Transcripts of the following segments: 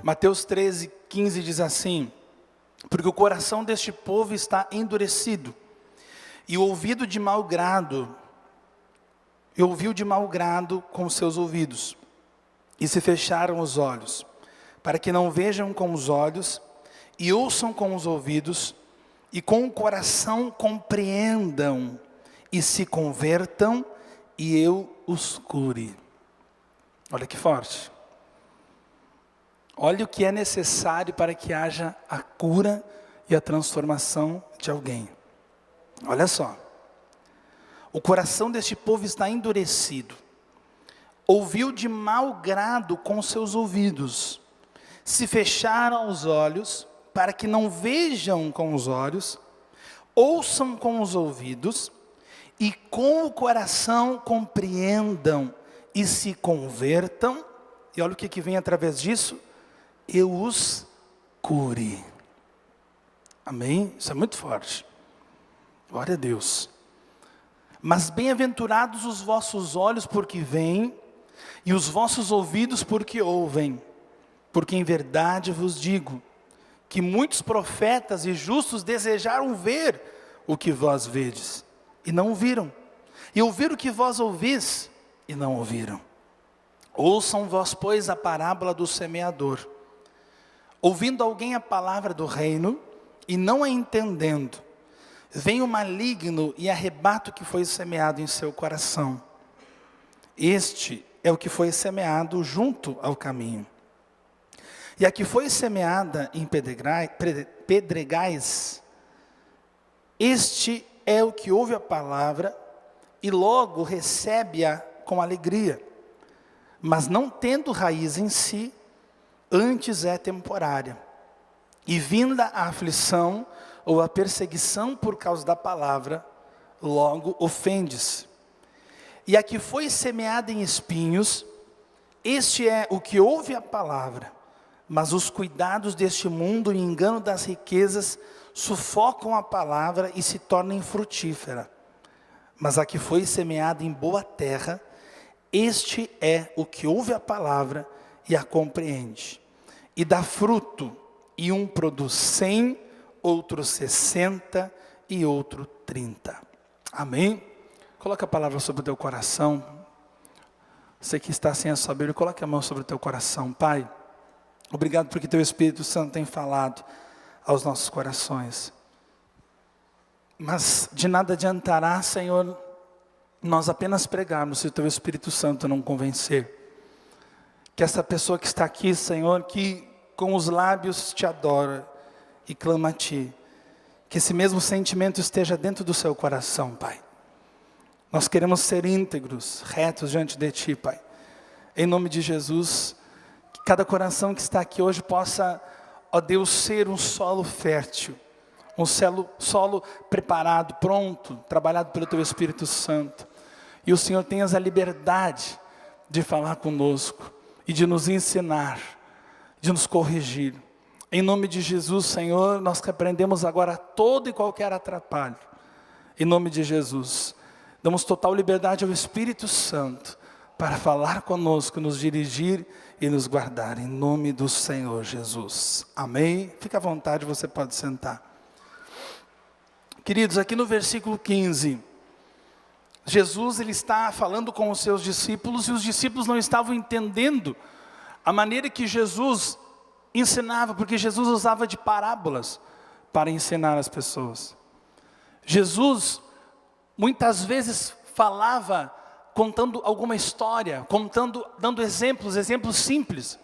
Mateus 13:15 diz assim: porque o coração deste povo está endurecido, e ouviu de mau grado com seus ouvidos, e se fecharam os olhos, para que não vejam com os olhos, e ouçam com os ouvidos, e com o coração compreendam, e se convertam, e eu os cure. Olha que forte. Olha o que é necessário para que haja a cura e a transformação de alguém. Olha só. O coração deste povo está endurecido. Ouviu de mau grado com seus ouvidos. Se fecharam os olhos, para que não vejam com os olhos, ouçam com os ouvidos, e com o coração compreendam, e se convertam. E olha o que vem através disso: eu os cure. Amém? Isso é muito forte. Glória a Deus. Mas bem-aventurados os vossos olhos porque veem, e os vossos ouvidos porque ouvem. Porque em verdade vos digo, que muitos profetas e justos desejaram ver o que vós vedes, e não viram. E ouvir o que vós ouvis, e não ouviram. Ouçam vós, pois, a parábola do semeador. Ouvindo alguém a palavra do reino, e não a entendendo, vem o maligno e arrebata o que foi semeado em seu coração. Este é o que foi semeado junto ao caminho. E a que foi semeada em pedregais, este é o que ouve a palavra, e logo recebe-a com alegria, mas não tendo raiz em si, antes é temporária, e vinda a aflição ou a perseguição por causa da palavra, logo ofende-se. E a que foi semeada em espinhos, este é o que ouve a palavra, mas os cuidados deste mundo e o engano das riquezas sufocam a palavra e se torna infrutífera. Mas a que foi semeada em boa terra, este é o que ouve a palavra e a compreende, e dá fruto, e um produz 100, outro 60 e outro 30. Amém? Coloca a palavra sobre o teu coração. Você que está sem a sua Bíblia, coloque a mão sobre o teu coração. Pai, obrigado porque teu Espírito Santo tem falado aos nossos corações. Mas de nada adiantará, Senhor, nós apenas pregarmos se o teu Espírito Santo não convencer. Que essa pessoa que está aqui, Senhor, que com os lábios te adora e clama a Ti, que esse mesmo sentimento esteja dentro do seu coração, Pai. Nós queremos ser íntegros, retos diante de Ti, Pai. Em nome de Jesus, que cada coração que está aqui hoje possa, ó Deus, ser um solo fértil, um solo preparado, pronto, trabalhado pelo Teu Espírito Santo. E o Senhor tenha a liberdade de falar conosco e de nos ensinar, de nos corrigir. Em nome de Jesus, Senhor, nós repreendemos agora todo e qualquer atrapalho. Em nome de Jesus, damos total liberdade ao Espírito Santo para falar conosco, nos dirigir e nos guardar. Em nome do Senhor Jesus. Amém? Fique à vontade, você pode sentar. Queridos, aqui no versículo 15, Jesus ele está falando com os seus discípulos, e os discípulos não estavam entendendo a maneira que Jesus ensinava, porque Jesus usava de parábolas para ensinar as pessoas. Jesus muitas vezes falava contando alguma história, dando exemplos simples.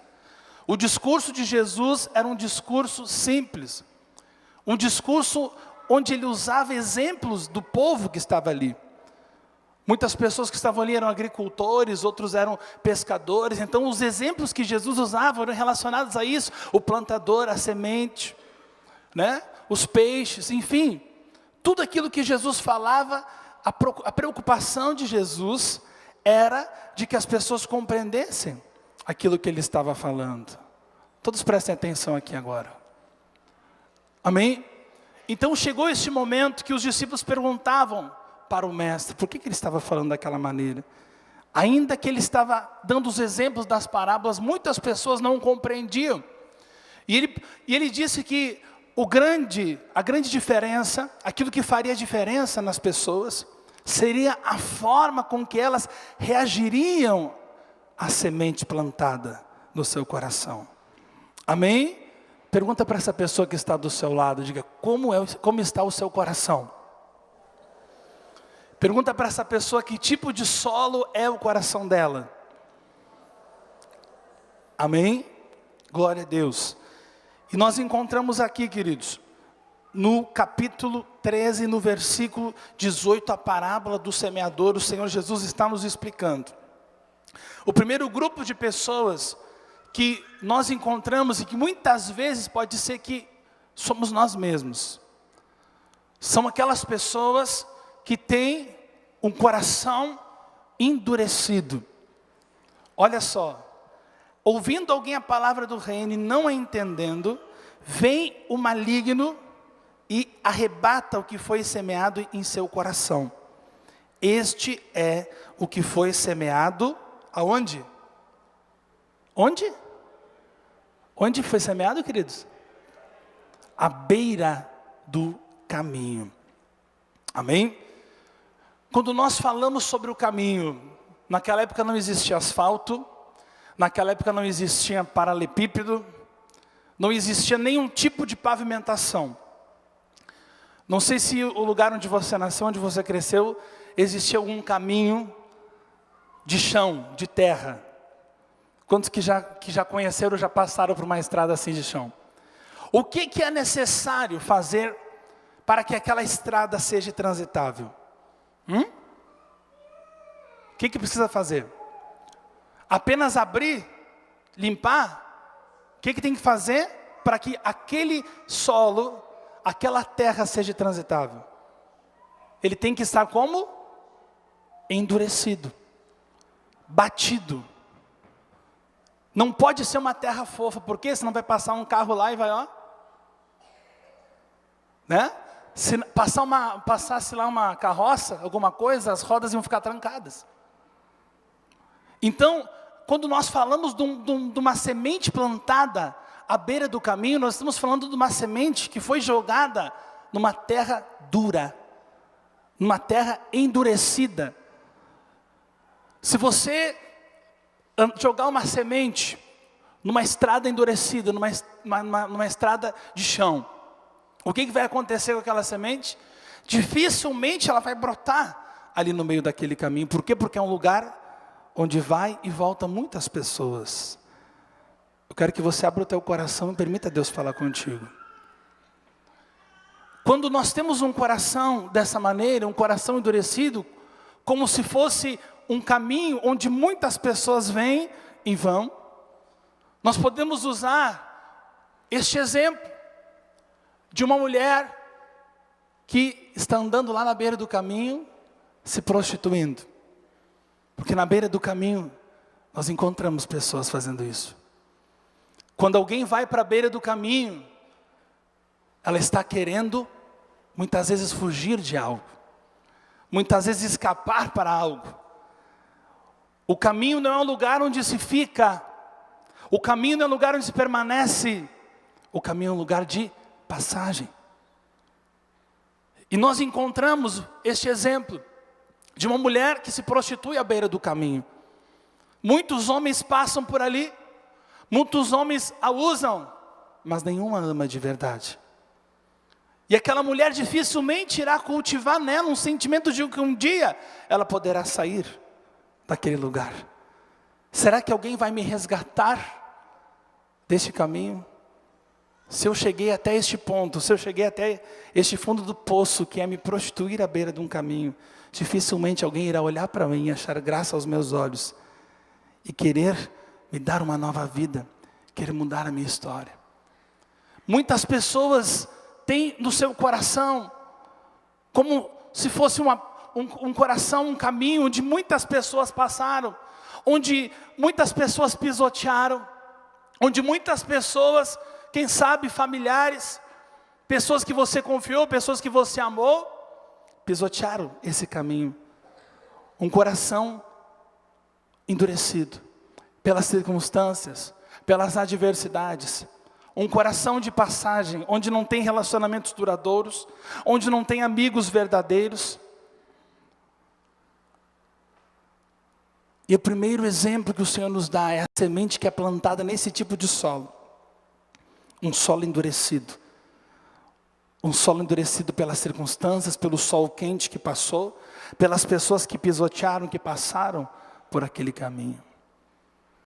O discurso de Jesus era um discurso simples, um discurso onde ele usava exemplos do povo que estava ali. Muitas pessoas que estavam ali eram agricultores, outros eram pescadores. Então os exemplos que Jesus usava eram relacionados a isso. O plantador, a semente, né? Os peixes, enfim. Tudo aquilo que Jesus falava, a preocupação de Jesus era de que as pessoas compreendessem aquilo que ele estava falando. Todos prestem atenção aqui agora. Amém? Então chegou este momento que os discípulos perguntavam para o mestre, por que ele estava falando daquela maneira? Ainda que ele estava dando os exemplos das parábolas, muitas pessoas não compreendiam. E ele disse que a grande diferença, aquilo que faria diferença nas pessoas, seria a forma com que elas reagiriam à semente plantada no seu coração. Amém? Pergunta para essa pessoa que está do seu lado, diga, como está o seu coração? Pergunta para essa pessoa que tipo de solo é o coração dela. Amém? Glória a Deus. E nós encontramos aqui, queridos, no capítulo 13, no versículo 18, a parábola do semeador, o Senhor Jesus está nos explicando. O primeiro grupo de pessoas que nós encontramos e que muitas vezes pode ser que somos nós mesmos. São aquelas pessoas que têm um coração endurecido. Olha só, ouvindo alguém a palavra do reino e não a entendendo, vem o maligno e arrebata o que foi semeado em seu coração. Este é o que foi semeado, aonde? Onde? Onde foi semeado, queridos? À beira do caminho. Amém? Quando nós falamos sobre o caminho, naquela época não existia asfalto, naquela época não existia paralelepípedo, não existia nenhum tipo de pavimentação. Não sei se o lugar onde você nasceu, onde você cresceu, existia algum caminho de chão, de terra. Quantos que já conheceram, já passaram por uma estrada assim de chão? O que é necessário fazer para que aquela estrada seja transitável? O que precisa fazer? Apenas abrir, limpar? O que tem que fazer para que aquele solo, aquela terra seja transitável? Ele tem que estar como? Endurecido, batido. Não pode ser uma terra fofa, porque senão vai passar um carro lá e vai, ó. Né? Se passasse lá uma carroça, alguma coisa, as rodas iam ficar trancadas. Então, quando nós falamos de uma semente plantada à beira do caminho, nós estamos falando de uma semente que foi jogada numa terra dura, numa terra endurecida. Se você jogar uma semente numa estrada endurecida, numa estrada de chão, o que vai acontecer com aquela semente? Dificilmente ela vai brotar ali no meio daquele caminho. Por quê? Porque é um lugar onde vai e volta muitas pessoas. Eu quero que você abra o teu coração e permita Deus falar contigo. Quando nós temos um coração dessa maneira, um coração endurecido, como se fosse um caminho onde muitas pessoas vêm e vão, nós podemos usar este exemplo de uma mulher que está andando lá na beira do caminho, se prostituindo. Porque na beira do caminho, nós encontramos pessoas fazendo isso. Quando alguém vai para a beira do caminho, ela está querendo, muitas vezes, fugir de algo. Muitas vezes escapar para algo. O caminho não é um lugar onde se fica. O caminho não é um lugar onde se permanece. O caminho é um lugar de passagem. E nós encontramos este exemplo de uma mulher que se prostitui à beira do caminho. Muitos homens passam por ali, muitos homens a usam, mas nenhuma ama de verdade. E aquela mulher dificilmente irá cultivar nela um sentimento de que um dia ela poderá sair daquele lugar. Será que alguém vai me resgatar deste caminho? Se eu cheguei até este ponto, se eu cheguei até este fundo do poço, que é me prostituir à beira de um caminho, dificilmente alguém irá olhar para mim e achar graça aos meus olhos e querer me dar uma nova vida, querer mudar a minha história. Muitas pessoas têm no seu coração como se fosse um coração, um caminho onde muitas pessoas passaram, onde muitas pessoas pisotearam, onde muitas pessoas, quem sabe familiares, pessoas que você confiou, pessoas que você amou, pisotearam esse caminho. Um coração endurecido pelas circunstâncias, pelas adversidades. Um coração de passagem, onde não tem relacionamentos duradouros, onde não tem amigos verdadeiros. E o primeiro exemplo que o Senhor nos dá é a semente que é plantada nesse tipo de solo. Um solo endurecido. Um solo endurecido pelas circunstâncias, pelo sol quente que passou, pelas pessoas que pisotearam, que passaram por aquele caminho.